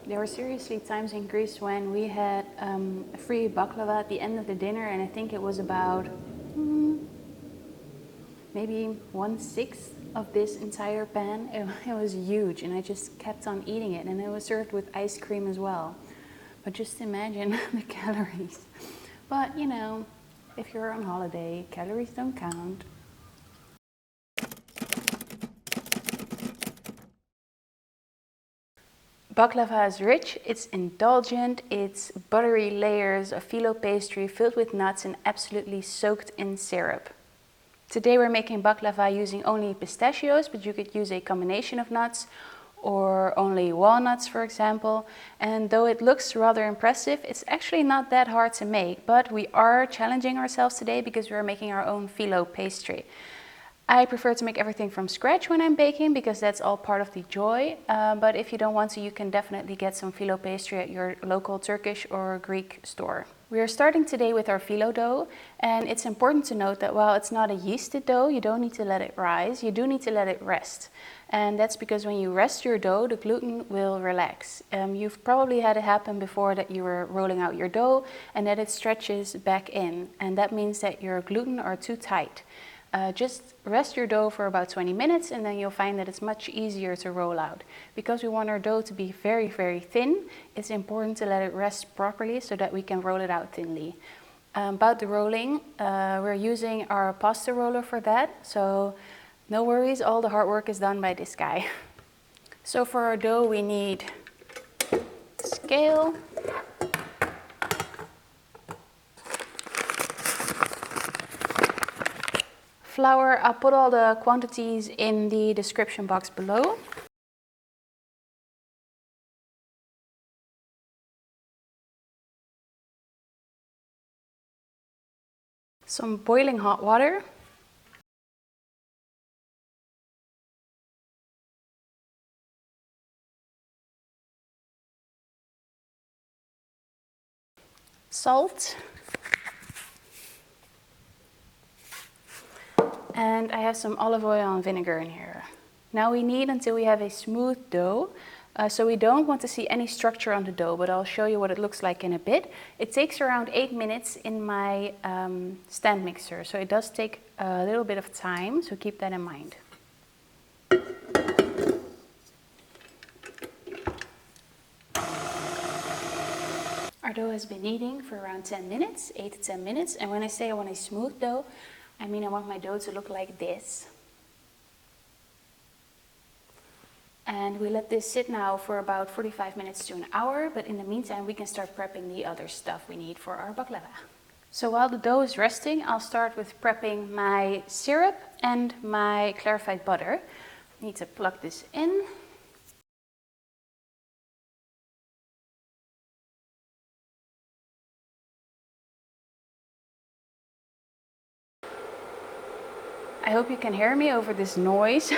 There were seriously times in Greece when we had free baklava at the end of the dinner, and I think it was about maybe 1/6 of this entire pan. It was huge, and I just kept on eating it, and it was served with ice cream as well. But just imagine the calories. But you know, if you're on holiday, calories don't count. Baklava is rich, it's indulgent, it's buttery layers of Filo pastry filled with nuts and absolutely soaked in syrup. Today we're making baklava using only pistachios, but you could use a combination of nuts or only walnuts, for example. And though it looks rather impressive, it's actually not that hard to make, but we are challenging ourselves today because we're making our own Filo pastry. I prefer to make everything from scratch when I'm baking because that's all part of the joy. But if you don't want to, you can definitely get some Filo pastry at your local Turkish or Greek store. We are starting today with our Phyllo dough, and it's important to note that while it's not a yeasted dough, you don't need to let it rise, you do need to let it rest. And that's because when you rest your dough, the gluten will relax. You've probably had it happen before that you were rolling out your dough and that it stretches back in, and that means that your gluten are too tight. Just rest your dough for about 20 minutes and then you'll find that it's much easier to roll out. Because we want our dough to be very, very thin, it's important to let it rest properly so that we can roll it out thinly. About the rolling, we're using our pasta roller for that, so no worries, all the hard work is done by this guy. So for our dough we need scale, flour. I'll put all the quantities in the description box below. Some boiling hot water. Salt. And I have some olive oil and vinegar in here. Now we knead until we have a smooth dough. So we don't want to see any structure on the dough, but I'll show you what it looks like in a bit. It takes around 8 minutes in my stand mixer, so it does take a little bit of time, so keep that in mind. Our dough has been kneading for around 10 minutes, 8 to 10 minutes, and when I say I want a smooth dough, I mean I want my dough to look like this. And we let this sit now for about 45 minutes to an hour, but in the meantime we can start prepping the other stuff we need for our baklava. So while the dough is resting, I'll start with prepping my syrup and my clarified butter. I need to plug this in. I hope you can hear me over this noise.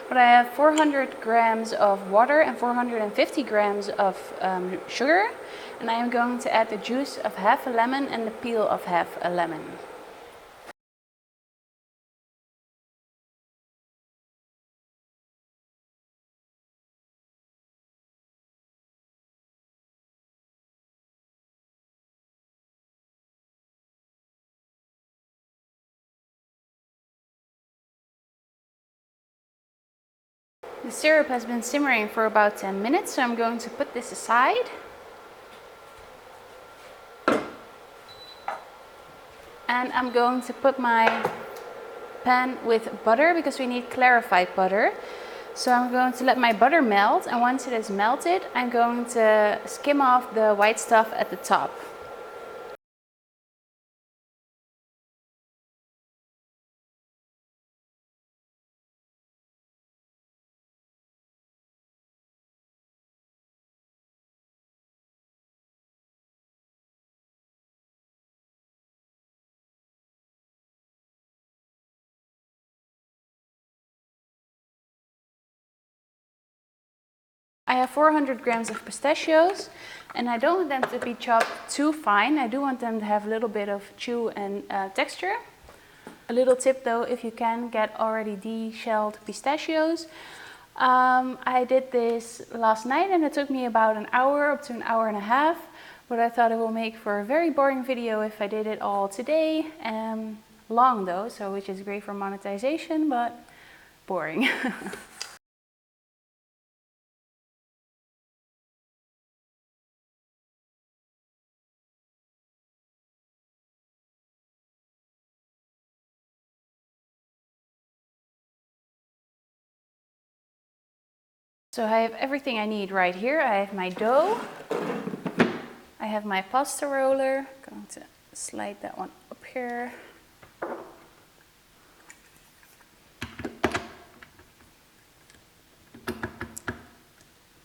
But I have 400 grams of water and 450 grams of sugar. And I am going to add the juice of half a lemon and the peel of half a lemon. The syrup has been simmering for about 10 minutes, so I'm going to put this aside. And I'm going to put my pan with butter because we need clarified butter. So I'm going to let my butter melt, and once it is melted, I'm going to skim off the white stuff at the top. I have 400 grams of pistachios, and I don't want them to be chopped too fine. I do want them to have a little bit of chew and texture. A little tip though, if you can get already de-shelled pistachios, I did this last night and it took me about an hour, up to an hour and a half. But I thought it will make for a very boring video if I did it all today. Long though, so which is great for monetization, but boring. So I have everything I need right here. I have my dough. I have my pasta roller. I'm going to slide that one up here.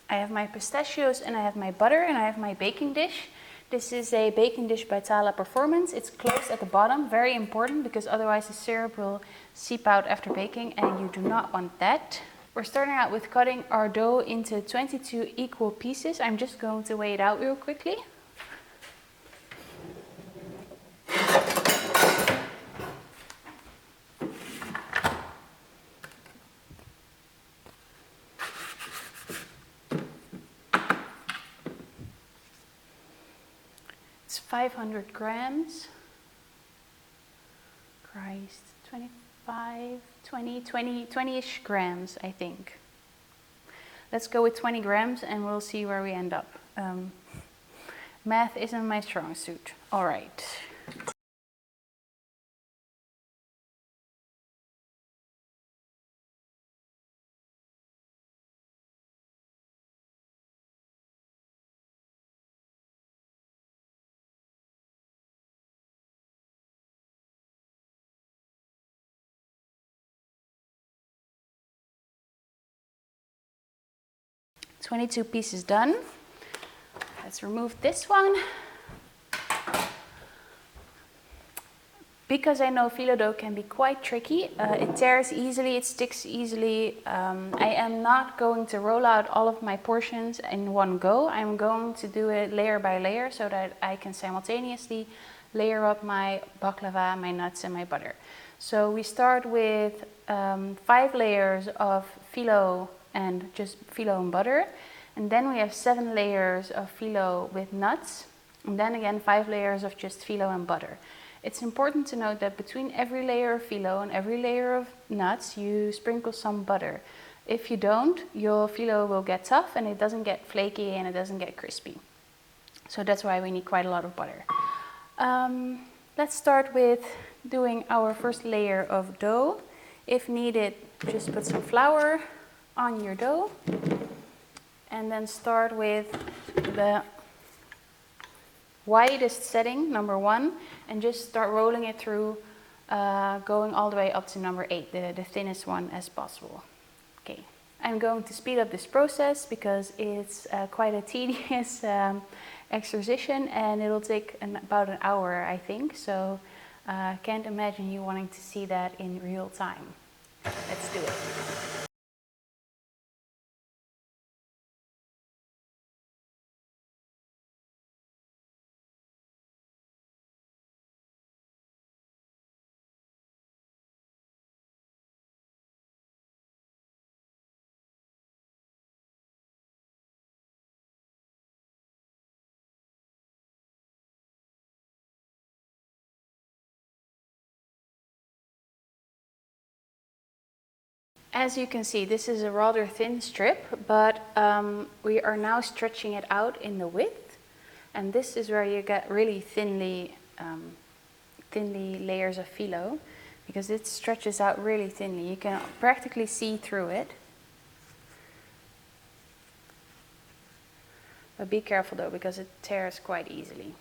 I have my pistachios and I have my butter and I have my baking dish. This is a baking dish by Tala Performance. It's closed at the bottom, very important because otherwise the syrup will seep out after baking and you do not want that. We're starting out with cutting our dough into 22 equal pieces. I'm just going to weigh it out real quickly. It's 500 grams. Christ, 25, 20-ish grams, I think. Let's go with 20 grams and we'll see where we end up. Math isn't my strong suit. All right. "22 pieces done. Let's remove this one. Because I know phyllo dough can be quite tricky, it tears easily, it sticks easily. I am not going to roll out all of my portions in one go. I'm going to do it layer by layer so that I can simultaneously layer up my baklava, my nuts and my butter. So we start with 5 layers of phyllo and just phyllo and butter. And then we have 7 layers of phyllo with nuts. And then again 5 layers of just phyllo and butter. It's important to note that between every layer of phyllo and every layer of nuts, you sprinkle some butter. If you don't, your phyllo will get tough and it doesn't get flaky and it doesn't get crispy. So that's why we need quite a lot of butter. Let's start with doing our first layer of dough. If needed, just put some flour on your dough. And then start with the widest setting, number 1, and just start rolling it through, going all the way up to number 8, the thinnest one as possible. Okay, I'm going to speed up this process because it's quite a tedious exertion and it'll take about an hour, I think. So can't imagine you wanting to see that in real time. Let's do it. As you can see, this is a rather thin strip, but we are now stretching it out in the width. And this is where you get really thinly layers of phyllo, because it stretches out really thinly. You can practically see through it. But be careful though, because it tears quite easily.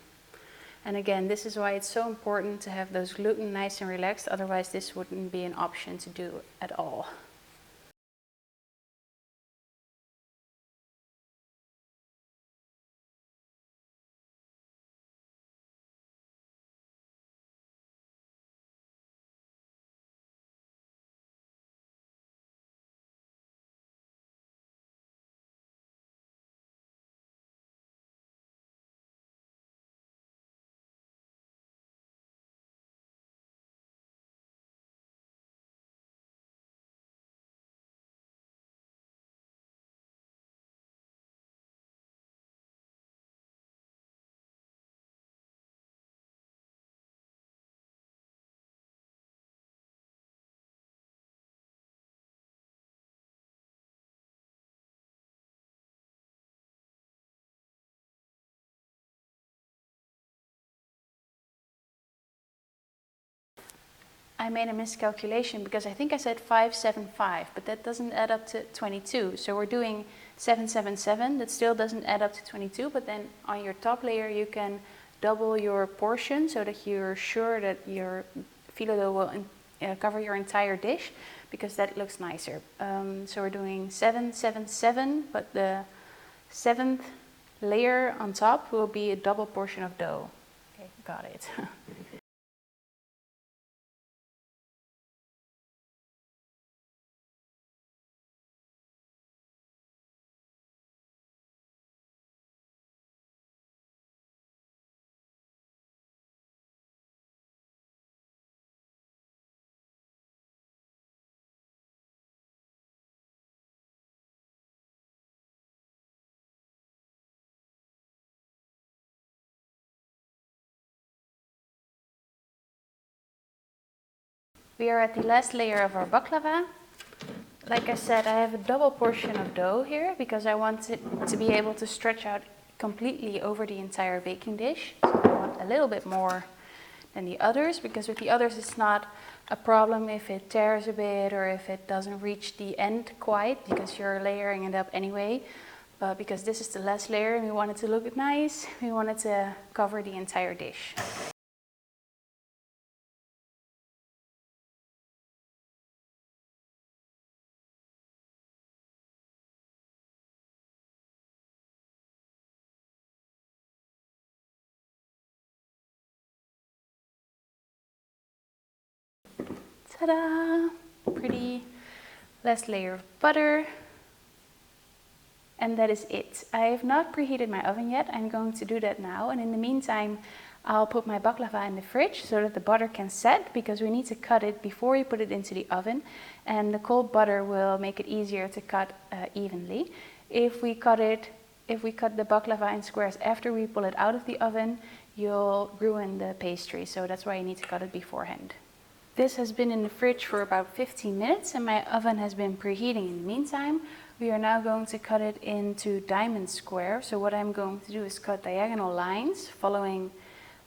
And again, this is why it's so important to have those gluten nice and relaxed, otherwise this wouldn't be an option to do at all. I made a miscalculation because I think I said 575, but that doesn't add up to 22. So we're doing 777. That still doesn't add up to 22, but then on your top layer you can double your portion so that you're sure that your phyllo dough will cover your entire dish, because that looks nicer. So we're doing 777, but the 7th layer on top will be a double portion of dough. Okay, got it. We are at the last layer of our baklava. Like I said, I have a double portion of dough here because I want it to be able to stretch out completely over the entire baking dish. So I want a little bit more than the others, because with the others it's not a problem if it tears a bit or if it doesn't reach the end quite, because you're layering it up anyway. But because this is the last layer and we want it to look nice, we want it to cover the entire dish. Ta-da! Pretty last layer of butter. And that is it. I have not preheated my oven yet. I'm going to do that now. And in the meantime, I'll put my baklava in the fridge so that the butter can set, because we need to cut it before we put it into the oven. And the cold butter will make it easier to cut evenly. If we cut the baklava in squares after we pull it out of the oven, you'll ruin the pastry. So that's why you need to cut it beforehand. This has been in the fridge for about 15 minutes and my oven has been preheating in the meantime. We are now going to cut it into diamond squares. So what I'm going to do is cut diagonal lines following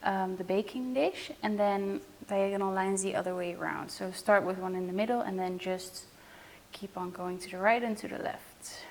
the baking dish, and then diagonal lines the other way around. So start with one in the middle and then just keep on going to the right and to the left.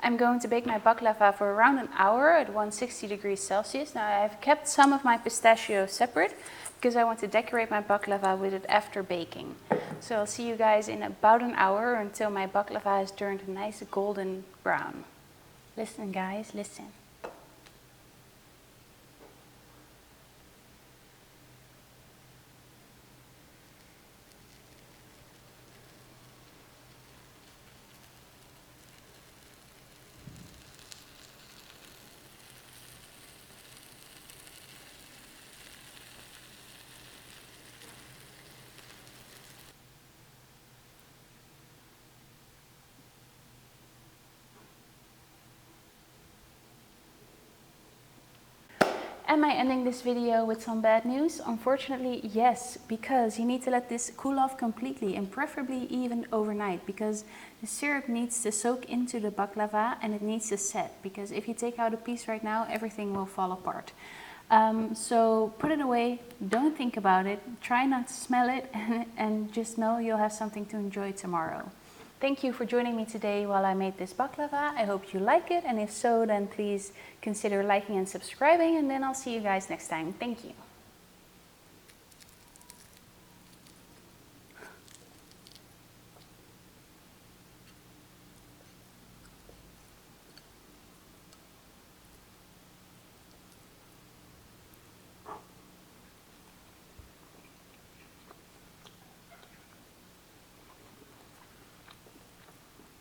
I'm going to bake my baklava for around an hour at 160 degrees Celsius. Now I've kept some of my pistachios separate because I want to decorate my baklava with it after baking. So I'll see you guys in about an hour until my baklava has turned a nice golden brown. Listen guys, listen. Am I ending this video with some bad news? Unfortunately, yes, because you need to let this cool off completely and preferably even overnight, because the syrup needs to soak into the baklava and it needs to set, because if you take out a piece right now, everything will fall apart. So put it away, don't think about it, try not to smell it, and just know you'll have something to enjoy tomorrow. Thank you for joining me today while I made this baklava. I hope you like it, and if so, then please consider liking and subscribing, and then I'll see you guys next time. Thank you.